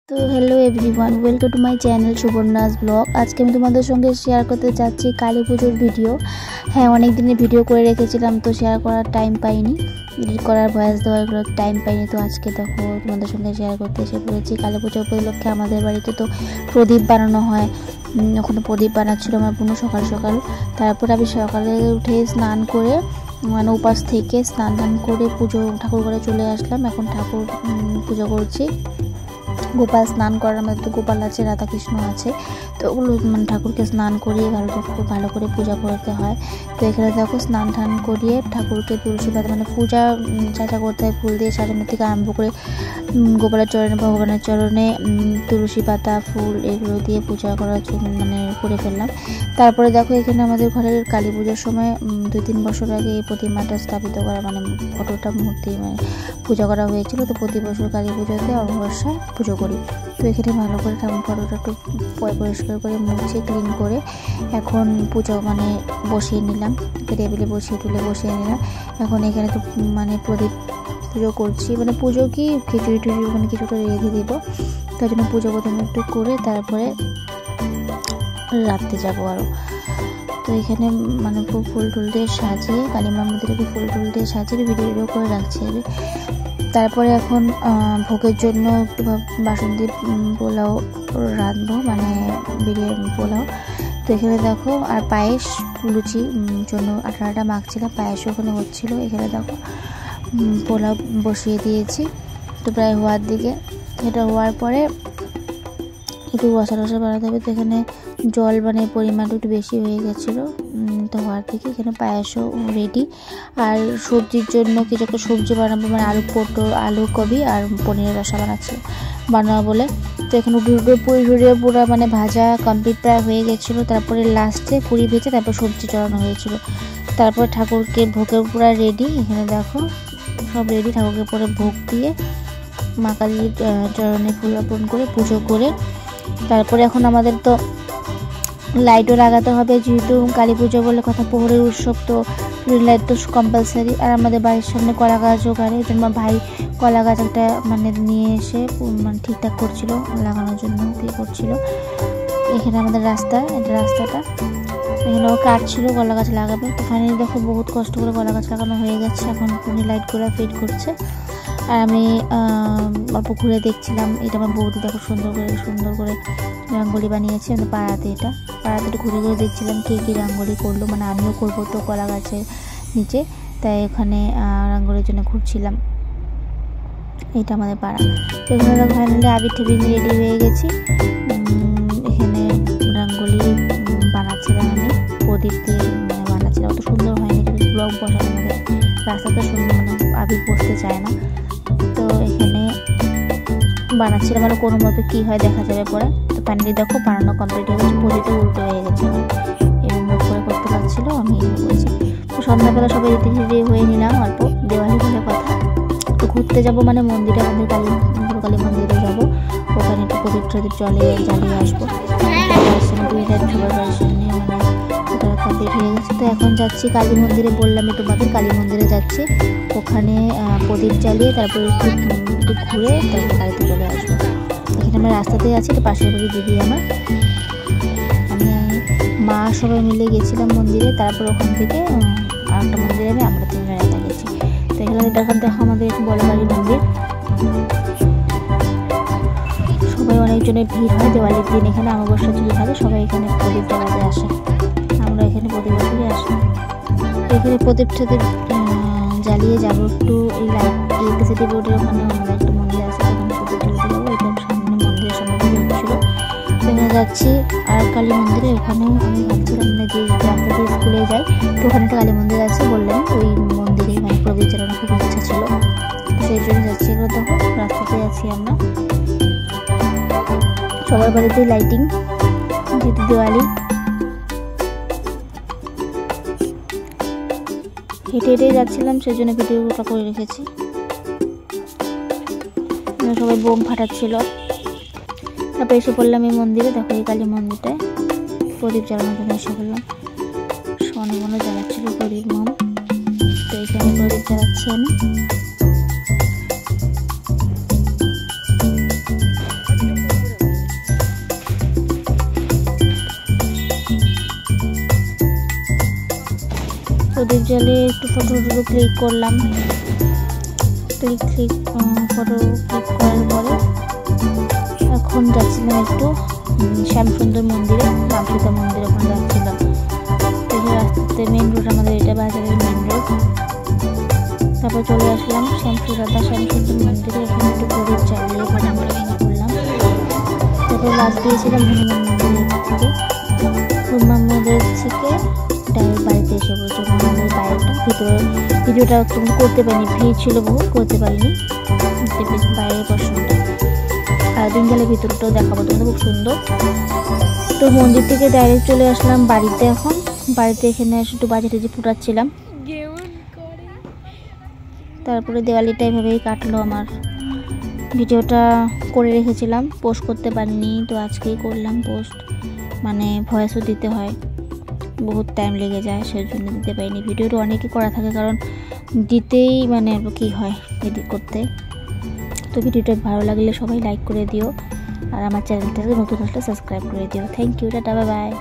তো hello everyone, welcome to my channel Subarna's blog. আজকে আমি তোমাদের সঙ্গে শেয়ার করতে যাচ্ছি কালী পুজোর ভিডিও। হ্যাঁ, অনেক দিনের ভিডিও করে রেখেছিলাম, তো শেয়ার করার টাইম পাইনি, এডিট করার ভয়েস দেওয়ার টাইম পাইনি। তো আজকে দেখো তোমাদের সঙ্গে শেয়ার করতে এসে পড়েছি। কালী পুজো উপলক্ষে আমাদের বাড়িতে তো প্রদীপ বানানো হয়, ওখানে প্রদীপ বানাচ্ছিল আমার বোন সকাল সকাল। তারপর আমি সকালে উঠে স্নান করে মানে উপাস থেকে স্নান করে ঠাকুর ঘরে চলে আসলাম। এখন ঠাকুর পুজো করছি। গোপাল স্নান করার, আমাদের তো গোপাল আছে, রাধাকৃষ্ণ আছে, তো ওগুলো মানে ঠাকুরকে স্নান করিয়ে ভালো করে পূজা করতে হয়। তো এখানে দেখো স্নান করিয়ে ঠাকুরকে তুলসী পাতা মানে পূজা যা করতে হয় ফুল দিয়ে সাজানো থেকে আরম্ভ করে গোপালের চরণে, ভগবানের চরণে তুলসী পাতা ফুল এগুলো দিয়ে পূজা করার জন্য মানে করে ফেললাম। তারপরে দেখো এখানে আমাদের ঘরের কালী পুজোর সময় 2-3 বছর আগে এই প্রতিমাটা স্থাপিত করা মানে ফটোটা মূর্তি মানে পূজা করা হয়েছিল। তো প্রতি বছর কালী পুজোতে অমাবস্যায় পুজো করি। তো এখানে ভালো করে ঠাকুর ফটোটা একটু পরিষ্কার করে মুছে ক্লিন করে এখন পুজো মানে বসিয়ে নিলাম, টেবিলে তুলে বসিয়ে নিলাম। এখন এখানে তো মানে প্রদীপ পুজো করছি, মানে পুজো কি খিচুড়ি মানে কিছুটা রেখে দিব, তার জন্য পুজো প্রথমে একটু করে তারপরে রাত্রে যাবো আরও। তো এখানে মানে ফুল টুল দিয়ে সাজিয়ে কালীমার মন্দিরকে ফুল টুল দিয়ে সাজিয়ে ভিডিও করে রাখছি। তারপরে এখন ভোগের জন্য একটু বাসন্তী পোলাও রাঁধবো, মানে বিরিয়ানি পোলাও। তো এখানে দেখো আর পায়েস লুচি জন্য আটা মাখছিলাম, পায়েসও ওখানে হচ্ছিলো। এখানে দেখো পোলাও বসিয়ে দিয়েছি, তো প্রায় হওয়ার দিকে। এটা হওয়ার পরে একটু রসা বানাতে হবে। তো এখানে জল মানে পরিমাণটা একটু বেশি হয়ে গেছিলো, তো হওয়ার দিকে এখানে পায়েসও রেডি। আর সবজির জন্য কিছু একটা সবজি বানাবো, মানে আলু পটল, আলু কবি আর পনিরের রসা বানাবো বলে। তো এখানে পুরি পুরো মানে ভাজা কমপ্লিট প্রায় হয়ে গেছিলো। তারপরে লাস্টে পুরি ভেজে তারপর সবজি চড়ানো হয়েছিল। তারপর ঠাকুরকে ভোগের পুরো রেডি। এখানে দেখো সব রেডি, ঠাকুরকে পরে ভোগ দিয়ে মা কালীর চরণে ফুল অর্পণ করে পুজো করে তারপরে এখন আমাদের তো লাইটও লাগাতে হবে, যেহেতু কালী পুজো বলে কথা, প্রহরের উৎসব, তো লাইট তো কম্পালসারি। আর আমাদের বাড়ির সামনে কলা গাছও গাড়ে, আমার ভাই কলা গাছ একটা মানে নিয়ে এসে মানে ঠিকঠাক করছিল, লাগানোর জন্য করছিল। এখানে আমাদের রাস্তাটা এখানেও কাটছিল, কলা গাছ লাগাবে। তো ফাইনালি দেখো বহুত কষ্ট করে কলা গাছ লাগানো হয়ে গেছে। এখন উনি লাইটগুলো ফিট করছে আর আমি অল্প ঘুরে দেখছিলাম। এটা আমার বৌদি দেখো সুন্দর করে রঙ্গোলি বানিয়েছে, মানে পাড়াতে একটু ঘুরে দেখছিলাম কে কী রঙ্গোলি করলো, মানে আমিও করবো তো কলা গাছের নিচে, তাই ওখানে রঙ্গোলির জন্য ঘুরছিলাম। এটা আমাদের পাড়া। তো এখানে ফাইনালি আবির টেবিল রেডি হয়ে গেছি। এখানে রঙ্গোলি বানাচ্ছিলাম আমি, প্রদীপ দিয়ে মানে বানাচ্ছিলাম। অত সুন্দর হয়নি, যদি ব্লগ বসানো আমাদের রাস্তাটা সুন্দর মানে আবির বসতে চায় না। তো এখানে বানাচ্ছিলাম, মানে কোনো মতো কী হয় দেখা যাবে পরে। তো ফাইনালি দেখো বানানো কমপ্লিট হয়ে গেছে, প্রদীপটা উল্টো হয়ে গেছে, এবং মুখ করে করতে লাগছিলো, আমি বলছি। তো সন্ধ্যাবেলা সবাই রেডি হয়ে নিলাম, অল্প দেওয়ালি বলে কথা। তো ঘুরতে যাবো মানে মন্দিরে, আমাদের কালী মন্দিরে যাবো, ওখানে একটু প্রদীপ জ্বালিয়ে আসবো। সবার বাড়ির সামনে মানে ওটা কমপ্লিট হয়ে গেছে। তো এখন যাচ্ছি কালী মন্দিরে, বললামই তোমাদের কালী মন্দিরে যাচ্ছি। ওখানে প্রদীপ জ্বালিয়ে তারপরে একটু ঘুরে তারপর বাড়িতে চলে আসবো। এখানে আমরা রাস্তাতেই আছি, তো পাশের বাড়ি দিদি আমার, আমি মা সবাই মিলে গেছিলাম মন্দিরে। তারপর ওখান থেকে আরেকটা মন্দিরে আমরা 3 জন একা গেছি। তো এখানে দেখো আমাদের বড় বাড়ি মন্দির, সবাই অনেকজনের ভিড় হয় দেওয়ালির দিন। এখানে অমাবস্যা চলে থাকে, সবাই এখানে প্রদীপ জ্বালাতে আসে, আমরা এখানে প্রতি বছরই আসি। এখানে প্রদীপ জ্বালিয়ে যাবো একটু এই ইলেকট্রিসিটি বোর্ডের ওখানে আমাদের একটা মন্দির আছে, ওখানে প্রদীপ জ্বালাতে যাবো। এটা সামনে মন্দিরের সামনে ছিল, সেখানে যাচ্ছি। আর কালী মন্দিরে ওখানেও আমি ভাবছিলাম মানে যে রাস্তা দিয়ে স্কুলে যাই, তো ওখানে একটা কালী মন্দির আছে, বললেন ওই মন্দিরে মানে প্রদীপ জ্বালানোর খুব ইচ্ছা ছিল, সেই জন্য যাচ্ছি। এগুলো দেখো রাস্তাতে আছি আমরা, সবার বাড়িতে লাইটিং, যেহেতু দেওয়ালি। হেঁটে যাচ্ছিলাম, সেই জন্য ভিডিওটা করে রেখেছি। সবাই বোম ফাটাচ্ছিল। তারপর এসে পড়লাম এই মন্দিরে, দেখো এই কালী মন্দিরটায় প্রদীপ জ্বালানোর জন্য এসে পড়লাম। অনেক জ্বালাচ্ছিল প্রদীপ মোম, তো এখানে প্রদীপ জ্বালাচ্ছি আমি। গেলে একটু ফটো ক্লিক করলাম। ফটো ক্লিক করার পরে এখন যাচ্ছিলাম একটু শ্যামসুন্দর মন্দিরে, রামসীতা মন্দির, ওখানে যাচ্ছিলাম। রাস্তাতে মেন রোড আমাদের, এটা বাজারের মেন রোড। তারপর চলে আসলাম শ্যামসুন্দর মন্দিরে, এখানে একটু প্রদীপ চালিয়ে প্রণাম করলাম। তারপর বাস দিয়েছিলাম হনুমান মন্দির থেকে ডাইরেক্ট বাড়িতে এসে বলছি। হনুমানের বাইরেটা, ভিডিওটা তুমি করতে পারিনি, ভিড় ছিল বহু, করতে পারিনি বাইরের পোর্শনটা। আর দিন গেলে ভিতরটাও দেখাবো তোমাদের, খুব সুন্দর। তো মন্দির থেকে ডাইরেক্ট চলে আসলাম বাড়িতে। এখন বাড়িতে এখানে একটু বাজি টাজি ফুটাচ্ছিলাম। তারপরে দেওয়ালিটা এভাবেই কাটলো আমার। ভিডিওটা করে রেখেছিলাম, পোস্ট করতে পারিনি, তো আজকেই করলাম পোস্ট। মানে ভয়েসও দিতে হয়, বহুত টাইম লেগে যায়, সেজন্য দিতে পারিনি। ভিডিওটা অনেকই করা থাকে, কারণ দিতেই মানে কি হয় এডিট করতে। তো ভিডিওটা ভালো লাগলে সবাই লাইক করে দিও, আর আমার চ্যানেলটাকে নতুন আসলে সাবস্ক্রাইব করে দিও। Thank you, tata, bye by.